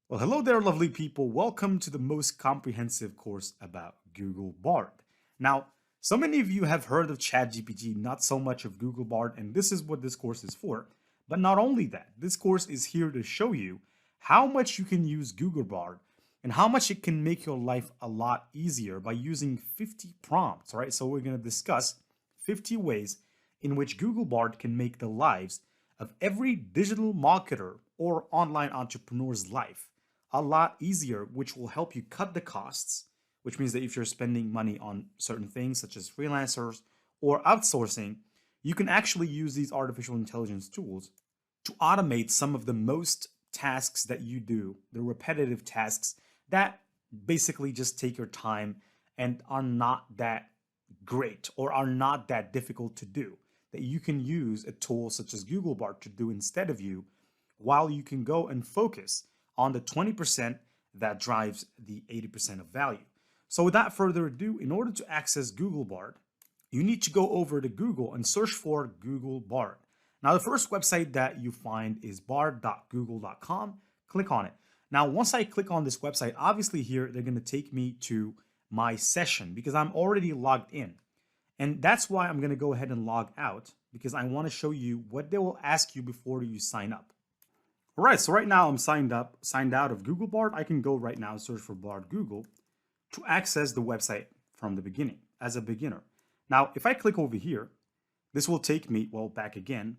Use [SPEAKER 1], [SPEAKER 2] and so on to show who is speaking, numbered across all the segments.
[SPEAKER 1] Well, hello there, lovely people. Welcome to the most comprehensive course about Google Bard. Now, so many of you have heard of ChatGPT, not so much of Google Bard, and this is what this course is for. But not only that, this course is here to show you how much you can use Google Bard and how much it can make your life a lot easier by using 50 prompts, right? So we're going to discuss 50 ways in which Google Bard can make the lives of every digital marketer or online entrepreneur's life a lot easier, which will help you cut the costs, which means that if you're spending money on certain things such as freelancers or outsourcing, you can actually use these artificial intelligence tools to automate some of the most tasks that you do, the repetitive tasks that basically just take your time and are not that great or are not that difficult to do, that you can use a tool such as Google Bard to do instead of you, while you can go and focus on the 20% that drives the 80% of value. So without further ado, in order to access Google Bard, you need to go over to Google and search for Google Bard. Now, the first website that you find is bard.google.com. Click on it. Now, once I click on this website, obviously here, they're going to take me to my session because I'm already logged in. And that's why I'm going to go ahead and log out, because I want to show you what they will ask you before you sign up. All right, so right now I'm signed out of Google Bard. I can go right now and search for Bard Google to access the website from the beginning as a beginner. Now, if I click over here, this will take me, well, back again.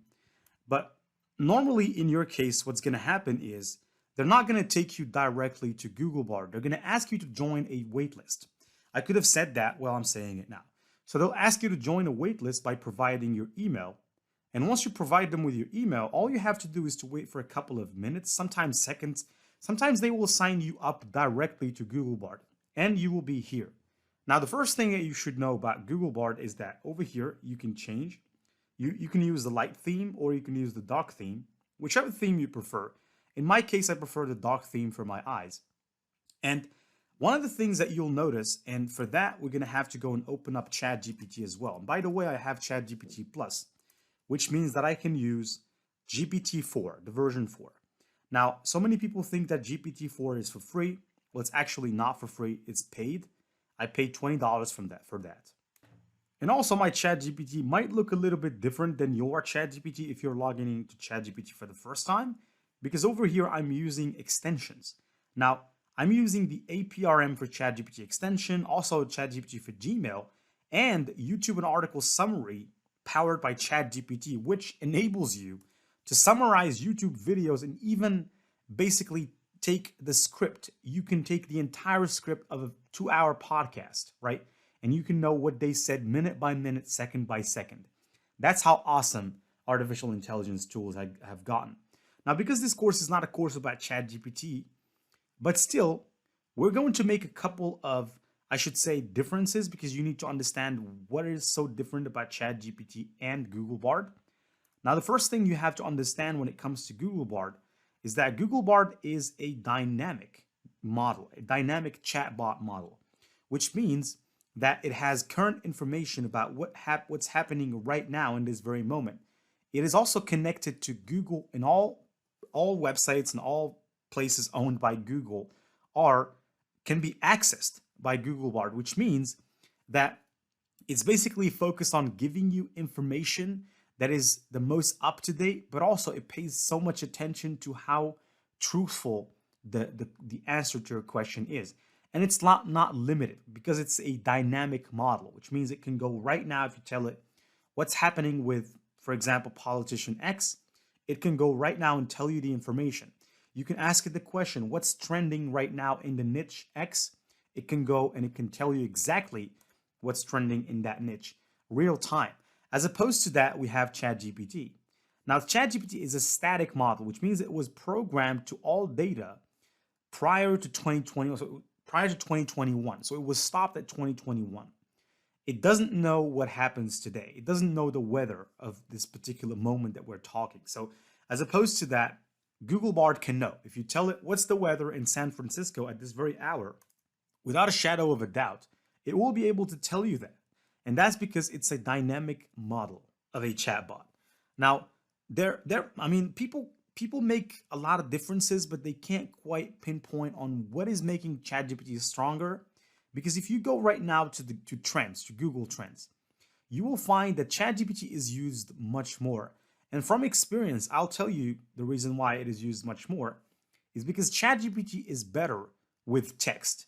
[SPEAKER 1] But normally in your case, what's going to happen is they're not going to take you directly to Google Bard. They're going to ask you to join a waitlist. I could have said that, well, I'm saying it now. So they'll ask you to join a waitlist by providing your email. And once you provide them with your email, all you have to do is to wait for a couple of minutes, sometimes seconds. Sometimes they will sign you up directly to Google Bard and you will be here. Now, the first thing that you should know about Google Bard is that over here, you can change. You can use the light theme or you can use the dark theme, whichever theme you prefer. In my case, I prefer the dark theme for my eyes. And one of the things that you'll notice, and for that, we're going to have to go and open up ChatGPT as well. And by the way, I have ChatGPT Plus, which means that I can use GPT-4, the version 4. Now, so many people think that GPT-4 is for free. Well, it's actually not for free. It's paid. I paid $20 for that. And also, my ChatGPT might look a little bit different than your ChatGPT if you're logging into ChatGPT for the first time, because over here, I'm using extensions. Now, I'm using the APRM for ChatGPT extension, also ChatGPT for Gmail, and YouTube and article summary powered by ChatGPT, which enables you to summarize YouTube videos and even basically take the script. You can take the entire script of a 2-hour podcast, right? And you can know what they said minute by minute, second by second. That's how awesome artificial intelligence tools have gotten. Now, because this course is not a course about ChatGPT, but still, we're going to make a couple of, I should say, differences, because you need to understand what is so different about ChatGPT and Google Bard. Now, the first thing you have to understand when it comes to Google Bard is that Google Bard is a dynamic model, a dynamic chatbot model, which means that it has current information about what's happening right now in this very moment. It is also connected to Google, and all websites and all places owned by Google can be accessed by Google Bard, which means that it's basically focused on giving you information that is the most up to date, but also it pays so much attention to how truthful the answer to your question is. And it's not limited because it's a dynamic model, which means it can go right now. If you tell it what's happening with, for example, politician X, it can go right now and tell you the information. You can ask it the question, what's trending right now in the niche X? It can go and it can tell you exactly what's trending in that niche, real time. As opposed to that, we have ChatGPT. Now, ChatGPT is a static model, which means it was programmed to all data prior to 2020, so prior to 2021. So it was stopped at 2021. It doesn't know what happens today. It doesn't know the weather of this particular moment that we're talking. So as opposed to that, Google Bard can know. If you tell it what's the weather in San Francisco at this very hour, without a shadow of a doubt, it will be able to tell you that. And that's because it's a dynamic model of a chatbot. Now, people people make a lot of differences, but they can't quite pinpoint on what is making ChatGPT stronger. Because if you go right now to Google Trends, you will find that ChatGPT is used much more. And from experience, I'll tell you the reason why it is used much more is because ChatGPT is better with text.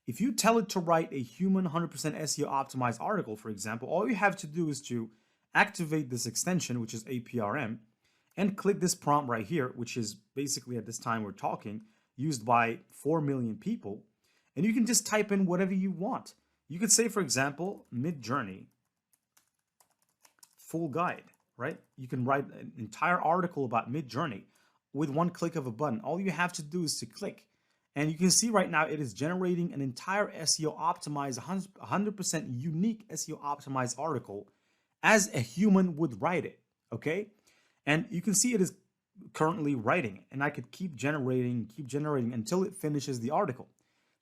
[SPEAKER 1] If you tell it to write a human 100% SEO optimized article, for example, all you have to do is to activate this extension, which is APRM, and click this prompt right here, which is basically at this time we're talking, used by 4 million people. And you can just type in whatever you want. You could say, for example, Mid-Journey full guide, right? You can write an entire article about Mid-Journey with one click of a button. All you have to do is to click. And you can see right now it is generating an entire SEO optimized, 100% unique SEO optimized article as a human would write it, okay? And you can see it is currently writing, and I could keep generating until it finishes the article.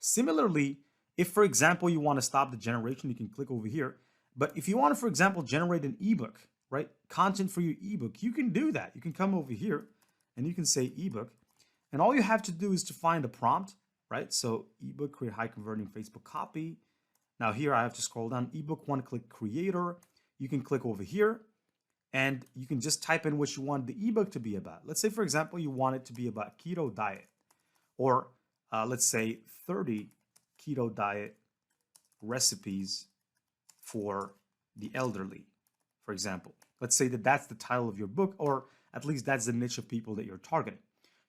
[SPEAKER 1] Similarly, if, for example, you want to stop the generation, you can click over here. But if you want to, for example, generate an ebook, right? Content for your ebook, you can do that. You can come over here and you can say ebook. And all you have to do is to find a prompt, right? So ebook, create high converting Facebook copy. Now here I have to scroll down, ebook one-click creator. You can click over here and you can just type in what you want the ebook to be about. Let's say, for example, you want it to be about keto diet, or let's say 30 keto diet recipes for the elderly, for example. Let's say that that's the title of your book, or at least that's the niche of people that you're targeting.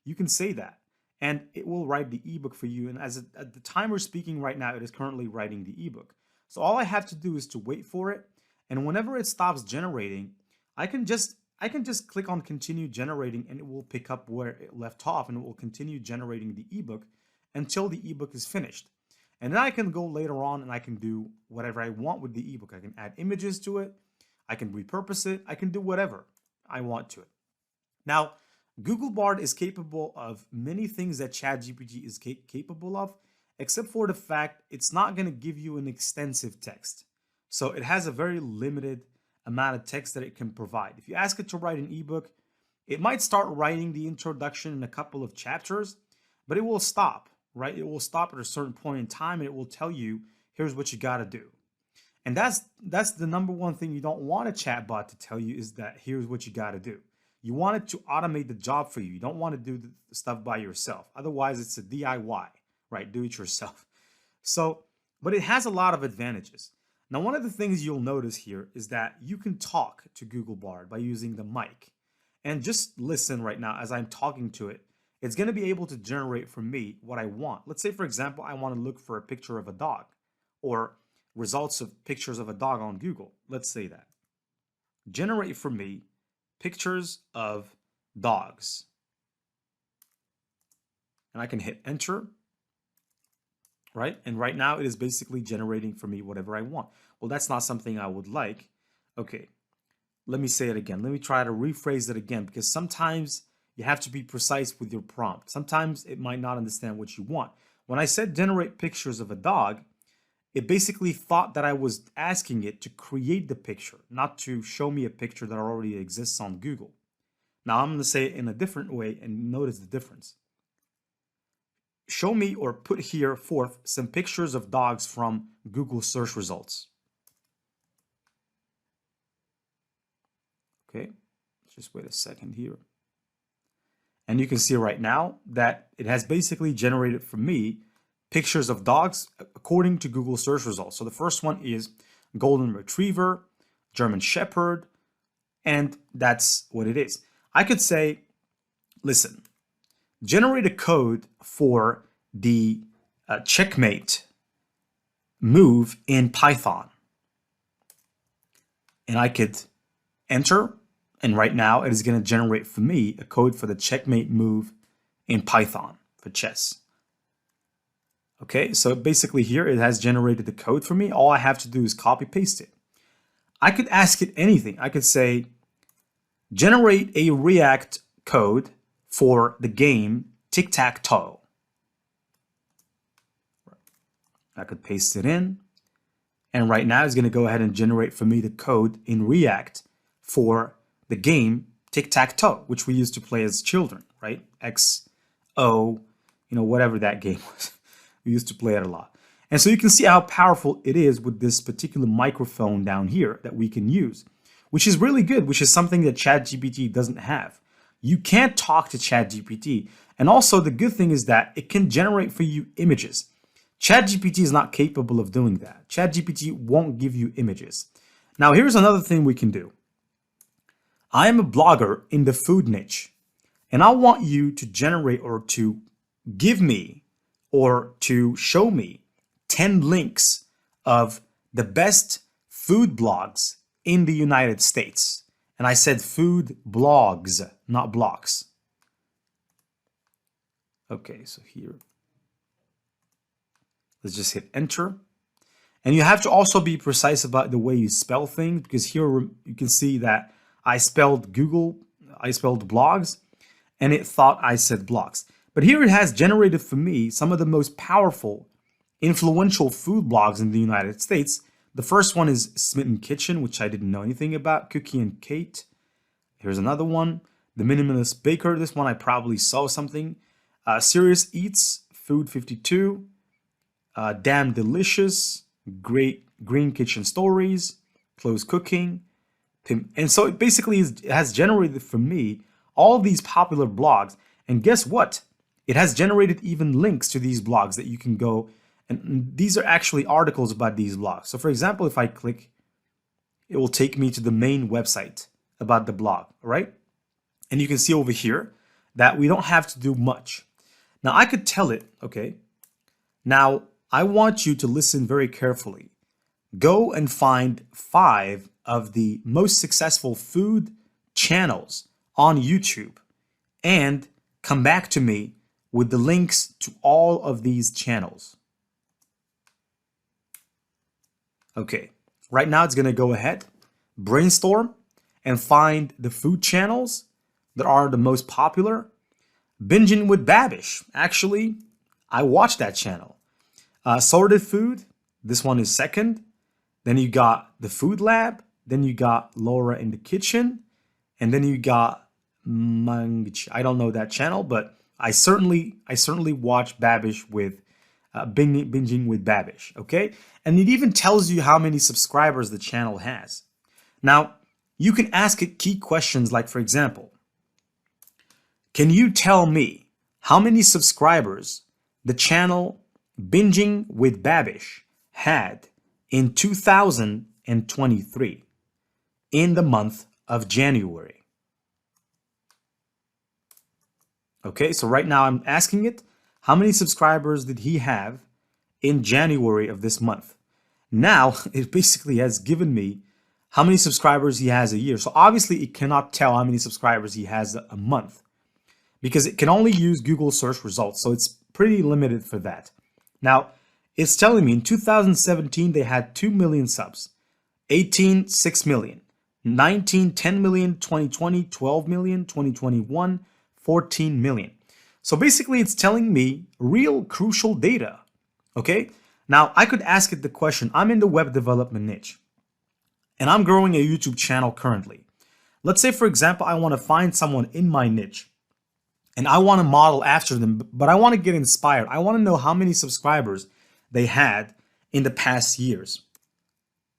[SPEAKER 1] You can say that, and it will write the ebook for you. And at the time we're speaking right now, it is currently writing the ebook. So all I have to do is to wait for it, and whenever it stops generating, I can just click on continue generating, and it will pick up where it left off, and it will continue generating the ebook until the ebook is finished. And then I can go later on and I can do whatever I want with the ebook. I can add images to it, I can repurpose it, I can do whatever I want to it. Now, Google Bard is capable of many things that ChatGPT is capable of, except for the fact it's not going to give you an extensive text. So it has a very limited amount of text that it can provide. If you ask it to write an ebook, it might start writing the introduction in a couple of chapters, but it will stop, right? It will stop at a certain point in time, and it will tell you, here's what you got to do. And that's the number one thing you don't want a chatbot to tell you, is that here's what you got to do. You want it to automate the job for you. You don't want to do the stuff by yourself. Otherwise, it's a DIY, right? Do it yourself. So, but it has a lot of advantages. Now, one of the things you'll notice here is that you can talk to Google Bard by using the mic. And just listen right now as I'm talking to it. It's going to be able to generate for me what I want. Let's say, for example, I want to look for a picture of a dog, or results of pictures of a dog on Google. Let's say that. Generate for me pictures of dogs. And I can hit enter, right? And right now it is basically generating for me whatever I want. Well, that's not something I would like. Okay, let me say it again. Let me try to rephrase it again, because sometimes you have to be precise with your prompt. Sometimes it might not understand what you want. When I said generate pictures of a dog, it basically thought that I was asking it to create the picture, not to show me a picture that already exists on Google. Now I'm going to say it in a different way, and notice the difference. Show me, or put here forth, some pictures of dogs from Google search results. Okay, just wait a second here. And you can see right now that it has basically generated for me pictures of dogs according to Google search results. So the first one is Golden Retriever, German Shepherd, and that's what it is. I could say, listen, generate a code for the checkmate move in Python. And I could enter, and right now it is going to generate for me a code for the checkmate move in Python for chess. Okay, so basically here it has generated the code for me. All I have to do is copy paste it. I could ask it anything. I could say, generate a React code for the game tic-tac-toe. I could paste it in, and right now it's going to go ahead and generate for me the code in React for the game tic-tac-toe, which we used to play as children, right? XO, whatever that game was. We used to play it a lot. And so you can see how powerful it is with this particular microphone down here that we can use, which is really good, which is something that ChatGPT doesn't have. You can't talk to ChatGPT. And also the good thing is that it can generate for you images. ChatGPT is not capable of doing that. ChatGPT won't give you images. Now, here's another thing we can do. I am a blogger in the food niche, and I want you to generate or to give me or to show me 10 links of the best food blogs in the United States. And I said food blogs, not blocks. Okay, so here, let's just hit enter. And you have to also be precise about the way you spell things, because here you can see that I spelled blogs, and it thought I said blocks. But here it has generated for me some of the most powerful, influential food blogs in the United States. The first one is Smitten Kitchen, which I didn't know anything about. Cookie and Kate. Here's another one. The Minimalist Baker. This one I probably saw something. Serious Eats, Food 52. Damn Delicious, Great Green Kitchen Stories, Close Cooking. And so it basically has generated for me all these popular blogs. And guess what? It has generated even links to these blogs that you can go, and these are actually articles about these blogs. So for example, if I click, it will take me to the main website about the blog, right? And you can see over here that we don't have to do much. Now I could tell it, okay, now I want you to listen very carefully. Go and find 5 of the most successful food channels on YouTube and come back to me with the links to all of these channels. Okay, right now it's gonna go ahead, brainstorm, and find the food channels that are the most popular. Binging with Babish, actually, I watched that channel. Sorted Food, this one is second. Then you got The Food Lab, then you got Laura in the Kitchen, and then you got I don't know that channel, but I certainly watch Babish with Binging with Babish, okay? And it even tells you how many subscribers the channel has. Now, you can ask it key questions like, for example, can you tell me how many subscribers the channel Binging with Babish had in 2023 in the month of January? Okay, so right now I'm asking it, how many subscribers did he have in January of this month? Now, it basically has given me how many subscribers he has a year. So obviously it cannot tell how many subscribers he has a month because it can only use Google search results. So it's pretty limited for that. Now, it's telling me in 2017, they had 2 million subs, 18, 6 million, 19, 10 million, 2020, 12 million, 2021, 14 million. So basically it's telling me real crucial data, okay? Now I could ask it the question, I'm in the web development niche and I'm growing a YouTube channel currently. Let's say, for example, I want to find someone in my niche and I want to model after them, but I want to get inspired. I want to know how many subscribers they had in the past years.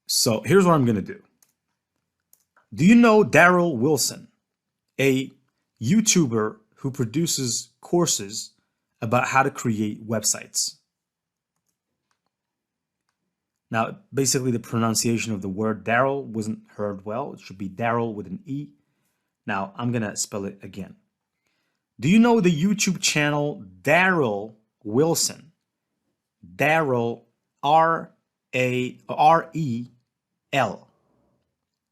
[SPEAKER 1] So here's what I'm going to do. Do you know Daryl Wilson, a YouTuber who produces courses about how to create websites? Now, basically the pronunciation of the word Daryl wasn't heard well. It should be Daryl with an E. Now, I'm going to spell it again. Do you know the YouTube channel Daryl Wilson? Daryl, R-E-L.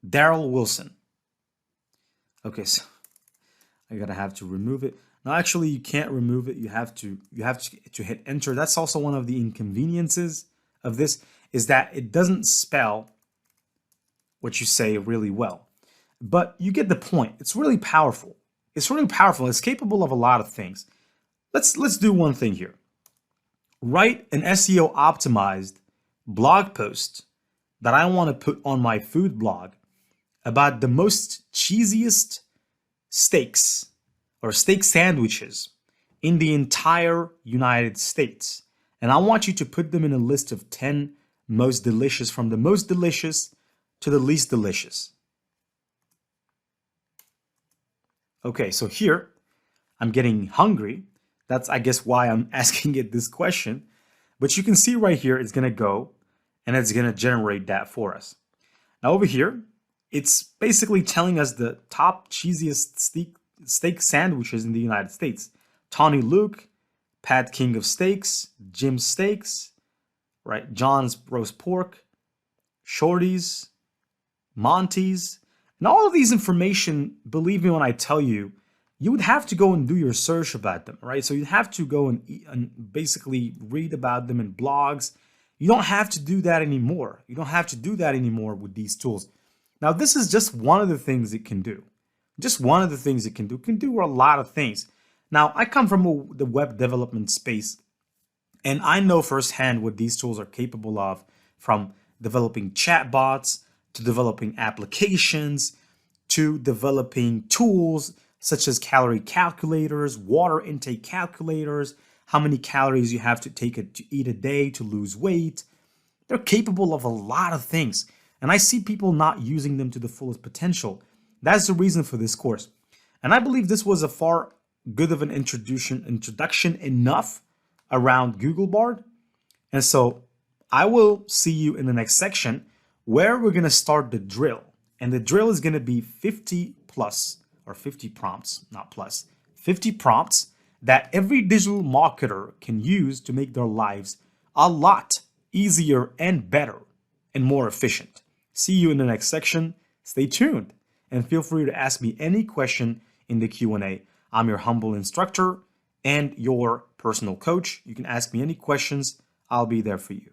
[SPEAKER 1] Daryl Wilson. Okay, so I'm gonna have to remove it. Now, actually, you can't remove it. You have to hit enter. That's also one of the inconveniences of this, is that it doesn't spell what you say really well. But you get the point. It's really powerful. It's really powerful. It's capable of a lot of things. Let's do one thing here. Write an SEO optimized blog post that I want to put on my food blog about the most cheesiest steaks or steak sandwiches in the entire United States. And I want you to put them in a list of 10 most delicious, from the most delicious to the least delicious. Okay, so here I'm getting hungry. That's, I guess, why I'm asking it this question. But you can see right here, it's going to go and it's going to generate that for us. Now over here, it's basically telling us the top cheesiest steak sandwiches in the United States. Tony Luke, Pat King of Steaks, Jim Steaks, right? John's Roast Pork, Shorty's, Monty's, and all of these information, believe me when I tell you, you would have to go and do your search about them, right? So you'd have to go and basically read about them in blogs. You don't have to do that anymore. You don't have to do that anymore with these tools. Now, this is just one of the things it can do. Just one of the things it can do. It can do a lot of things. Now, I come from the web development space, and I know firsthand what these tools are capable of, from developing chatbots to developing applications to developing tools such as calorie calculators, water intake calculators, how many calories you have to eat a day to lose weight. They're capable of a lot of things, and I see people not using them to the fullest potential. That's the reason for this course. And I believe this was a far good of an introduction enough around Google Bard. And so I will see you in the next section where we're going to start the drill. And the drill is going to be 50 plus, or 50 prompts, not plus, 50 prompts that every digital marketer can use to make their lives a lot easier and better and more efficient. See you in the next section. Stay tuned and feel free to ask me any question in the Q&A. I'm your humble instructor and your personal coach. You can ask me any questions. I'll be there for you.